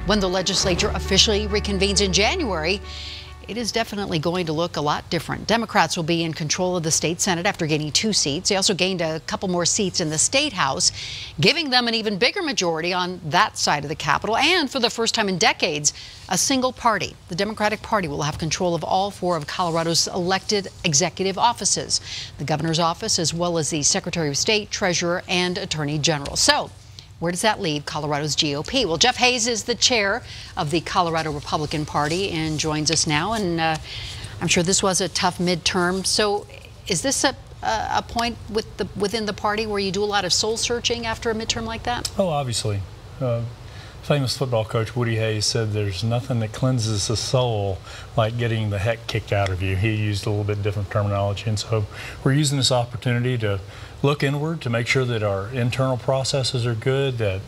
When the legislature officially reconvenes in January, it is definitely going to look a lot different. Democrats will be in control of the state Senate after gaining 2 seats. They also gained a couple more seats in the state House, giving them an even bigger majority on that side of the Capitol. And for the first time in decades, a single party, the Democratic Party, will have control of all 4 of Colorado's elected executive offices, the governor's office, as well as the Secretary of State, Treasurer, and Attorney General. So, where does that leave Colorado's GOP? Well, Jeff Hayes is the chair of the Colorado Republican Party and joins us now. And I'm sure this was a tough midterm. So is this a point within the party where you do a lot of soul searching after a midterm like that? Oh, obviously. Famous football coach Woody Hayes said there's nothing that cleanses the soul like getting the heck kicked out of you. He used a little bit different terminology, and so we're using this opportunity to look inward to make sure that our internal processes are good, that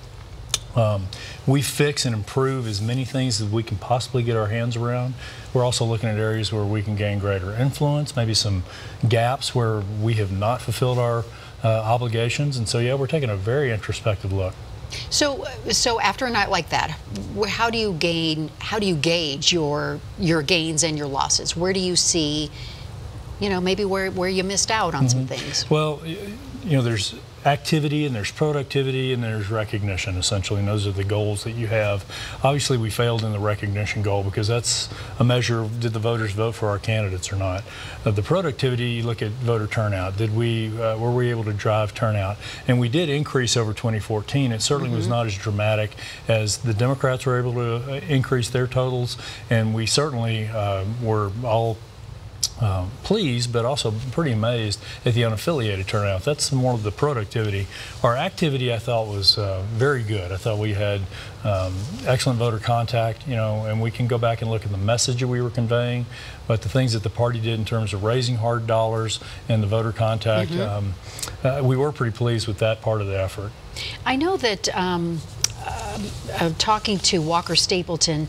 we fix and improve as many things as we can possibly get our hands around. We're also looking at areas where we can gain greater influence, maybe some gaps where we have not fulfilled our obligations, and so yeah, we're taking a very introspective look. So after a night like that, how do you gauge your gains and your losses? Where do you see, maybe where you missed out on some things? Well, there's activity and there's productivity and there's recognition, essentially, and those are the goals that you have. Obviously, we failed in the recognition goal because that's a measure of did the voters vote for our candidates or not. The productivity, you look at voter turnout. Were we able to drive turnout? And we did increase over 2014. It certainly was not as dramatic as the Democrats were able to increase their totals, and we certainly were all pleased, but also pretty amazed at the unaffiliated turnout. That's more of the productivity. Our activity, I thought, was very good. I thought we had excellent voter contact, and we can go back and look at the message that we were conveying, but the things that the party did in terms of raising hard dollars and the voter contact, we were pretty pleased with that part of the effort. I know that talking to Walker Stapleton,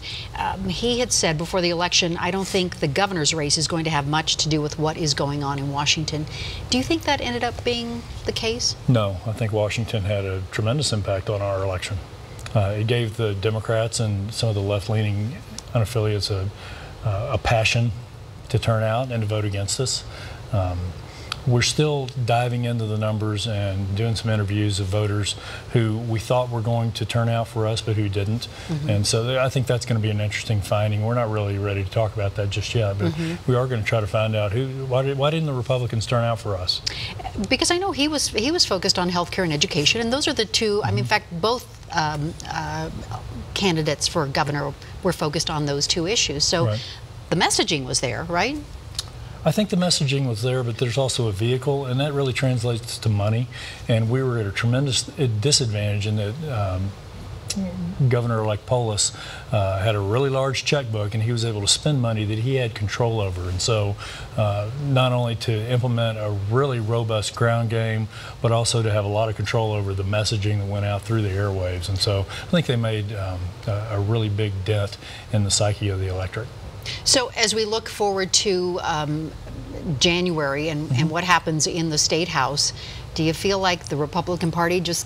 he had said before the election, I don't think the governor's race is going to have much to do with what is going on in Washington. Do you think that ended up being the case? No, I think Washington had a tremendous impact on our election. It gave the Democrats and some of the left-leaning unaffiliates a passion to turn out and to vote against us. We're still diving into the numbers and doing some interviews of voters who we thought were going to turn out for us, but who didn't. And so I think that's going to be an interesting finding. We're not really ready to talk about that just yet, but we are going to try to find out why didn't the Republicans turn out for us? Because I know he was focused on health care and education, and those are the two. I mean, in fact, both candidates for governor were focused on those 2 issues. So the messaging was there, right? I think the messaging was there, but there's also a vehicle, and that really translates to money. And we were at a tremendous disadvantage in that Governor-elect Polis had a really large checkbook, and he was able to spend money that he had control over. And so not only to implement a really robust ground game, but also to have a lot of control over the messaging that went out through the airwaves. And so I think they made a really big dent in the psyche of the electorate. So as we look forward to January and what happens in the State House, do you feel like the Republican Party just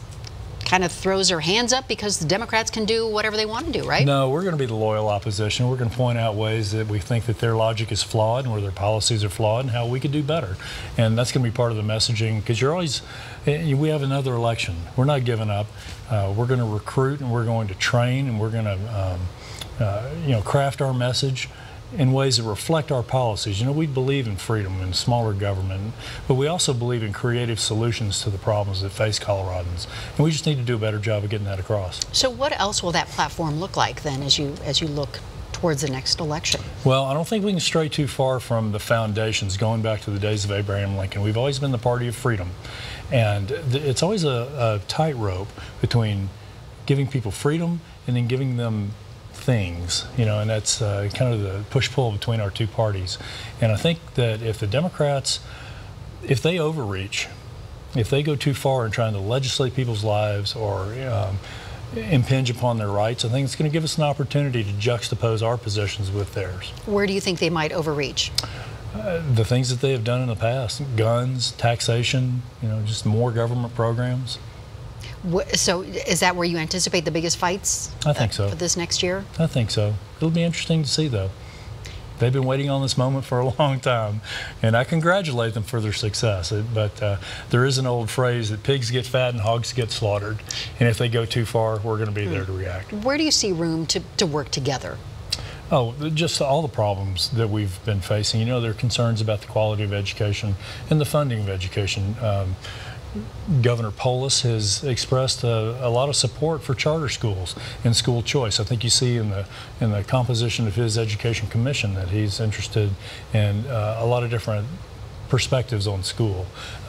kind of throws their hands up because the Democrats can do whatever they want to do, right? No, we're going to be the loyal opposition. We're going to point out ways that we think that their logic is flawed and where their policies are flawed and how we could do better. And that's going to be part of the messaging, because we have another election. We're not giving up. We're going to recruit, and we're going to train, and we're going to craft our message in ways that reflect our policies. We believe in freedom and smaller government, but we also believe in creative solutions to the problems that face Coloradans. And we just need to do a better job of getting that across. So what else will that platform look like then as you look towards the next election? Well, I don't think we can stray too far from the foundations, going back to the days of Abraham Lincoln. We've always been the party of freedom. And it's always a tightrope between giving people freedom and then giving them things, and that's kind of the push-pull between our 2 parties. And I think that if the Democrats, if they overreach, if they go too far in trying to legislate people's lives or impinge upon their rights, I think it's going to give us an opportunity to juxtapose our positions with theirs. Where do you think they might overreach? The things that they have done in the past: guns, taxation, just more government programs. So is that where you anticipate the biggest fights? I think so. For this next year? I think so. It'll be interesting to see, though. They've been waiting on this moment for a long time, and I congratulate them for their success. But there is an old phrase that pigs get fat and hogs get slaughtered, and if they go too far, we're going to be there to react. Where do you see room to work together? Oh, just all the problems that we've been facing. You know, there are concerns about the quality of education and the funding of education. Governor Polis has expressed a lot of support for charter schools and school choice. I think you see in the composition of his education commission that he's interested in a lot of different perspectives on school.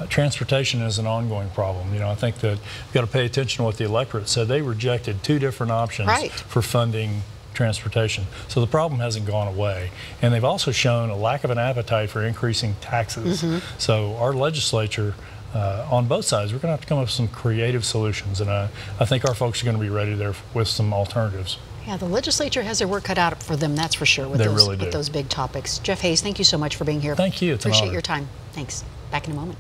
Transportation is an ongoing problem. You know, I think that you've got to pay attention to what the electorate said. They rejected 2 different options for funding transportation. So the problem hasn't gone away. And they've also shown a lack of an appetite for increasing taxes. So our legislature, on both sides, we're going to have to come up with some creative solutions. And I think our folks are going to be ready there with some alternatives. Yeah, the legislature has their work cut out for them, that's for sure, with those big topics. Jeff Hayes, thank you so much for being here. Thank you. It's an honor. Appreciate your time. Thanks. Back in a moment.